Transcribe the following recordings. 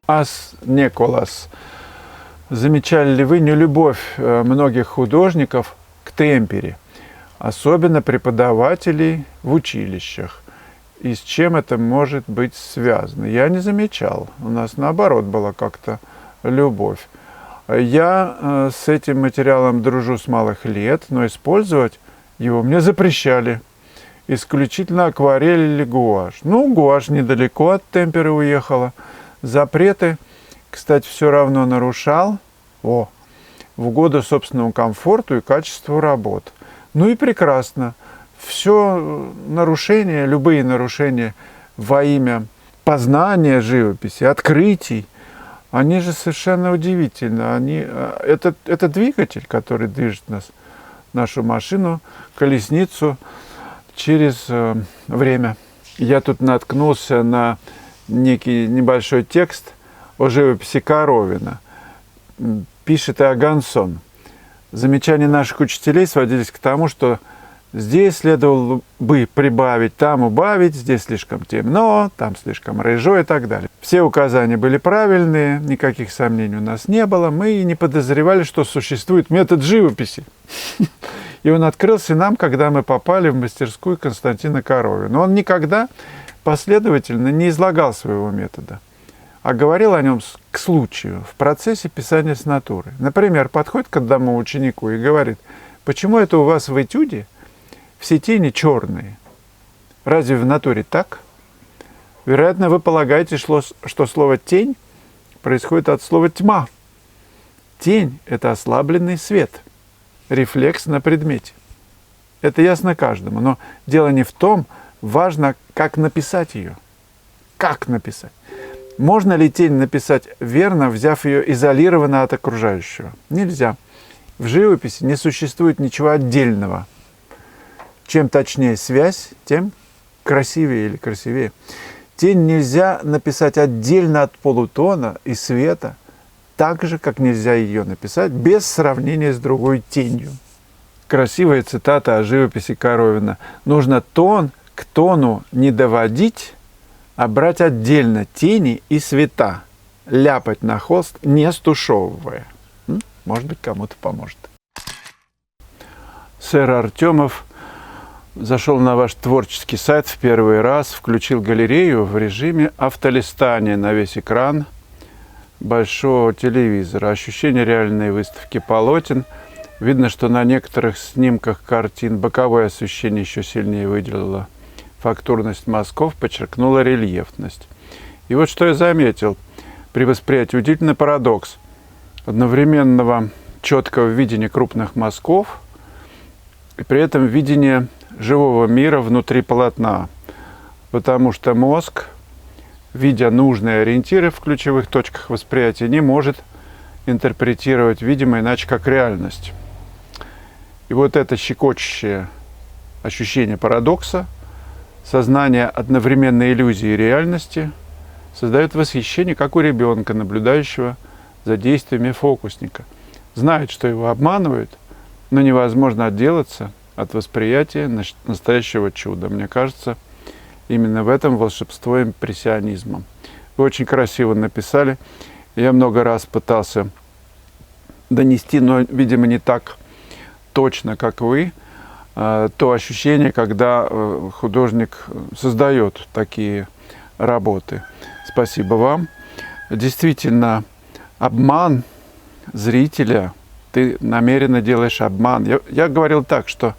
Ас Николас. Замечали ли вы нелюбовь многих художников к темпере, особенно преподавателей в училищах? И с чем это может быть связано? Я не замечал. У нас наоборот была как-то любовь. Я с этим материалом дружу с малых лет, но использовать его мне запрещали. Исключительно акварель или гуашь. Ну, гуашь недалеко от темперы уехала. Запреты, кстати, все равно нарушал в угоду собственному комфорту и качеству работ. Ну и прекрасно. Все нарушения, любые нарушения во имя познания живописи, открытий, они же совершенно удивительны. Это двигатель, который движет нас, нашу машину, колесницу через время. Я тут наткнулся на некий небольшой текст о живописи Коровина. Пишет Иогансон. Замечания наших учителей сводились к тому, что здесь следовало бы прибавить, там убавить, здесь слишком темно, там слишком рыжо и так далее. Все указания были правильные, никаких сомнений у нас не было. Мы и не подозревали, что существует метод живописи. И он открылся нам, когда мы попали в мастерскую Константина Коровина. Он никогда последовательно не излагал своего метода, а говорил о нем к случаю, в процессе писания с натуры. Например, подходит к одному ученику и говорит: почему это у вас в этюде все тени черные? Разве в натуре так? Вероятно, вы полагаете, что слово «тень» происходит от слова «тьма». Тень – это ослабленный свет, рефлекс на предмете. Это ясно каждому, но дело не в том, важно, как написать ее. Как написать? Можно ли тень написать верно, взяв ее изолированно от окружающего? Нельзя. В живописи не существует ничего отдельного. Чем точнее связь, тем красивее или красивее. Тень нельзя написать отдельно от полутона и света, так же, как нельзя ее написать без сравнения с другой тенью. Красивая цитата о живописи Коровина. Нужно тон к тону не доводить, а брать отдельно тени и цвета, ляпать на холст, не стушевывая. Может быть, кому-то поможет. Сэр Артемов зашел на ваш творческий сайт в первый раз, включил галерею в режиме автолистания на весь экран большого телевизора. Ощущение реальной выставки полотен. Видно, что на некоторых снимках картин боковое освещение еще сильнее выделило фактурность мазков, подчеркнула рельефность. И вот что я заметил при восприятии. Удивительный парадокс одновременного четкого видения крупных мазков и при этом видения живого мира внутри полотна. Потому что мозг, видя нужные ориентиры в ключевых точках восприятия, не может интерпретировать видимое иначе как реальность. И вот это щекочущее ощущение парадокса, сознание одновременной иллюзии и реальности создает восхищение, как у ребенка, наблюдающего за действиями фокусника. Знает, что его обманывают, но невозможно отделаться от восприятия настоящего чуда. Мне кажется, именно в этом волшебство импрессионизма. Вы очень красиво написали. Я много раз пытался донести, но, видимо, не так точно, как вы, то ощущение, когда художник создает такие работы. Спасибо вам. Действительно, обман зрителя, ты намеренно делаешь обман. Я говорил так, что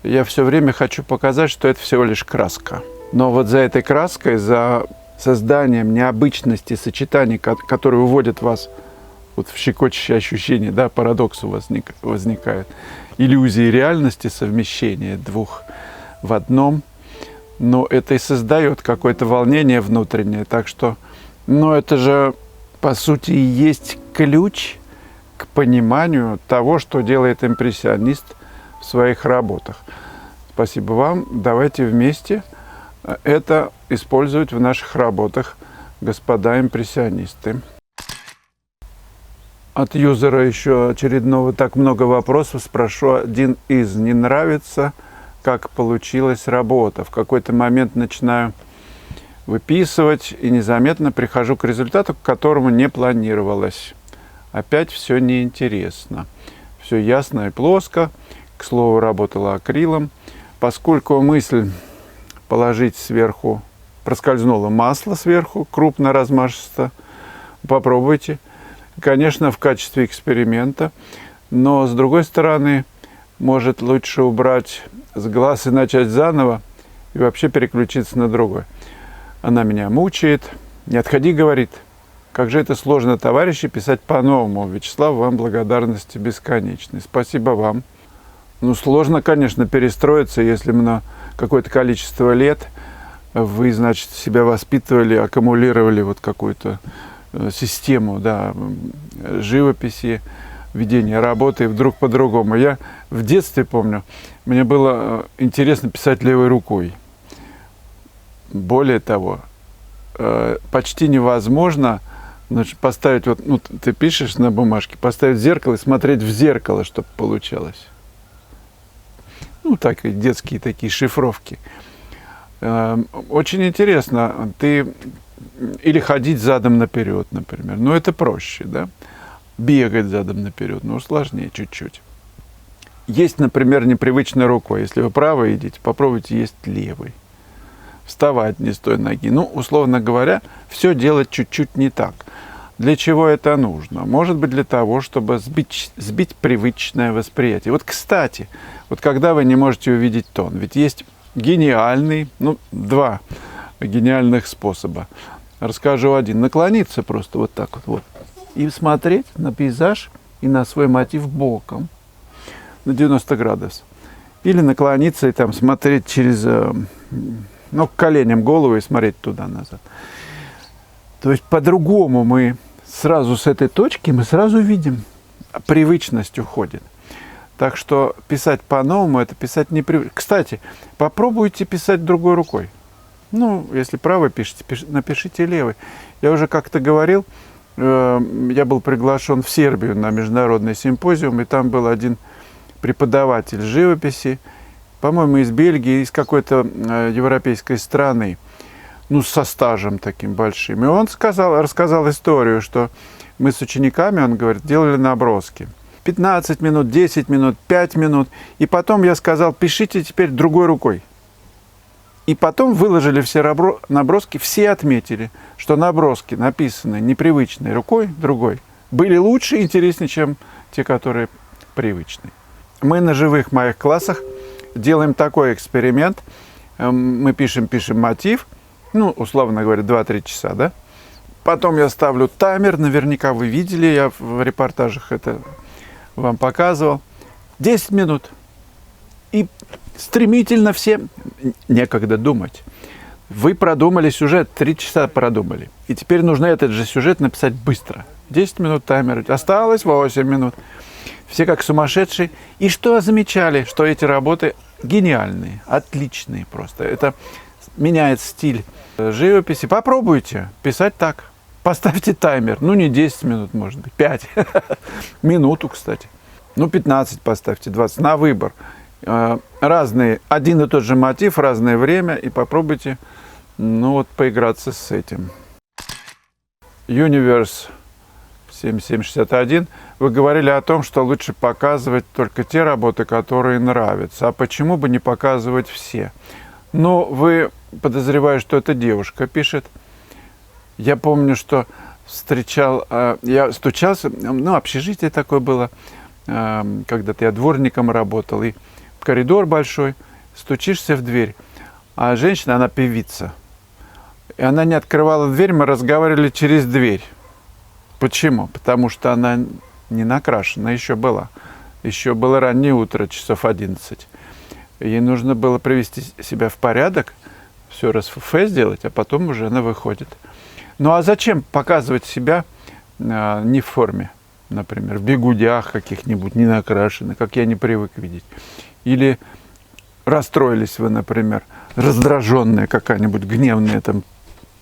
я все время хочу показать, что это всего лишь краска. Но вот за этой краской, за созданием необычности сочетаний, которые уводят вас вот в щекочущее ощущение, да, парадокс у вас возникает, иллюзии реальности, совмещение двух в одном, но это и создает какое-то волнение внутреннее. Так что, это же, по сути, и есть ключ к пониманию того, что делает импрессионист в своих работах. Спасибо вам. Давайте вместе это использовать в наших работах, господа импрессионисты. От юзера еще очередного так много вопросов. Спрошу один из. Не нравится, как получилась работа. В какой-то момент начинаю выписывать, и незаметно прихожу к результату, к которому не планировалось. Опять все неинтересно. Все ясно и плоско. К слову, работала акрилом. Поскольку мысль положить сверху, проскользнуло масло сверху, крупно, размашисто, попробуйте. Конечно, в качестве эксперимента, но с другой стороны, может лучше убрать с глаз и начать заново, и вообще переключиться на другое. Она меня мучает. Не отходи, говорит. Как же это сложно, товарищи, писать по-новому. Вячеслав, вам благодарности бесконечной. Спасибо вам. Ну, сложно, конечно, перестроиться, если на какое-то количество лет вы, значит, себя воспитывали, аккумулировали вот какую-то систему, да, живописи, ведения работы, и вдруг по-другому. Я в детстве помню, мне было интересно писать левой рукой. Более того, почти невозможно, значит, поставить, вот, ну, ты пишешь на бумажке, поставить зеркало и смотреть в зеркало, чтобы получалось. Ну, так и детские такие шифровки. Очень интересно, ты или ходить задом наперед, например. Ну, это проще, да? Бегать задом наперед, но сложнее чуть-чуть. Есть, например, непривычной рукой. Если вы правой идите, попробуйте есть левой. Вставать не с той ноги. Ну, условно говоря, все делать чуть-чуть не так. Для чего это нужно? Может быть, для того, чтобы сбить привычное восприятие. Вот, кстати, вот когда вы не можете увидеть тон, ведь есть гениальный, ну, два гениальных способа. Расскажу один. Наклониться просто вот так вот. И смотреть на пейзаж и на свой мотив боком на 90 градусов. Или наклониться и там смотреть через, ну, к коленям голову и смотреть туда-назад. То есть по-другому мы сразу с этой точки, мы сразу видим, привычность уходит. Так что писать по-новому, это писать непривычно. Кстати, попробуйте писать другой рукой. Ну, если правой пишете, напишите левой. Я уже как-то говорил, я был приглашен в Сербию на международный симпозиум, и там был один преподаватель живописи, по-моему, из Бельгии, из какой-то европейской страны, ну, со стажем таким большим. И он рассказал историю, что мы с учениками, он говорит, делали наброски. 15 минут, 10 минут, 5 минут. И потом я сказал, пишите теперь другой рукой. И потом выложили все наброски, все отметили, что наброски, написанные непривычной рукой, другой, были лучше и интереснее, чем те, которые привычные. Мы на живых моих классах делаем такой эксперимент. Мы пишем мотив, ну, условно говоря, 2-3 часа, да? Потом я ставлю таймер, наверняка вы видели, я в репортажах это вам показывал. 10 минут. И стремительно все, некогда думать. Вы продумали сюжет, 3 часа продумали. И теперь нужно этот же сюжет написать быстро. 10 минут таймер, осталось 8 минут. Все как сумасшедшие. И что замечали, что эти работы гениальные, отличные просто. Это меняет стиль живописи. Попробуйте писать так. Поставьте таймер. Ну, не 10 минут, может быть, 5. Минуту, кстати. Ну, 15 поставьте, 20. На выбор. Разные, один и тот же мотив, разное время. И попробуйте, ну, вот, поиграться с этим. Universe 7761. Вы говорили о том, что лучше показывать только те работы, которые нравятся. А почему бы не показывать все? Ну, вы, подозреваю, что эта девушка пишет. Я помню, что я стучался, ну, общежитие такое было, когда-то я дворником работал, и коридор большой, стучишься в дверь, а женщина, она певица, и она не открывала дверь, мы разговаривали через дверь. Почему? Потому что она не накрашена еще было раннее утро, часов 11. Ей нужно было привести себя в порядок, все РСФ сделать, а потом уже она выходит. Ну а зачем показывать себя не в форме, например, в бигудях каких-нибудь, не накрашенных, как я не привык видеть. Или расстроились вы, например, раздраженная какая-нибудь, гневная там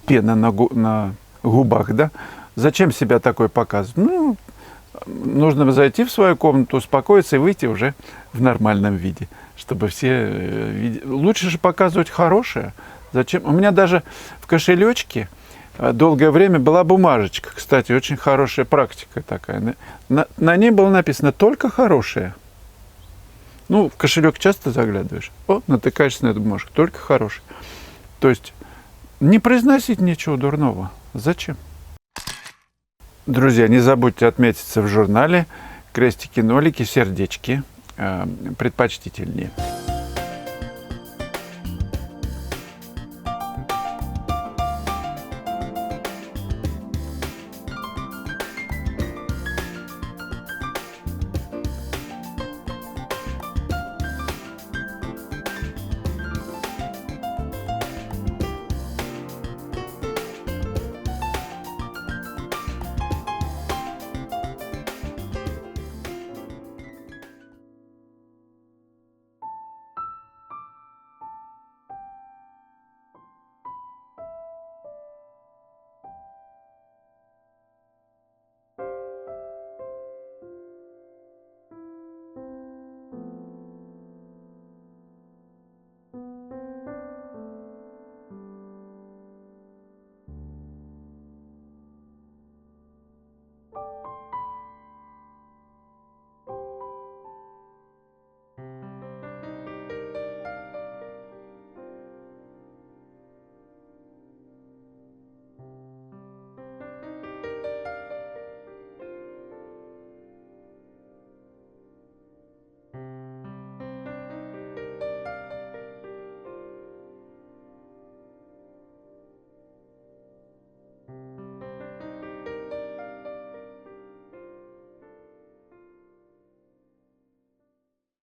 пена на губах, да? Зачем себя такой показывать? Ну, нужно зайти в свою комнату, успокоиться и выйти уже в нормальном виде, чтобы все видели. Лучше же показывать хорошее, Зачем? У меня даже в кошелечке долгое время была бумажечка. Кстати, очень хорошая практика такая. На ней было написано «только хорошее». Ну, в кошелек часто заглядываешь. О, натыкаешься на эту бумажку. Только хорошее. То есть не произносить ничего дурного. Зачем? Друзья, не забудьте отметиться в журнале. Крестики, нолики, сердечки предпочтительнее.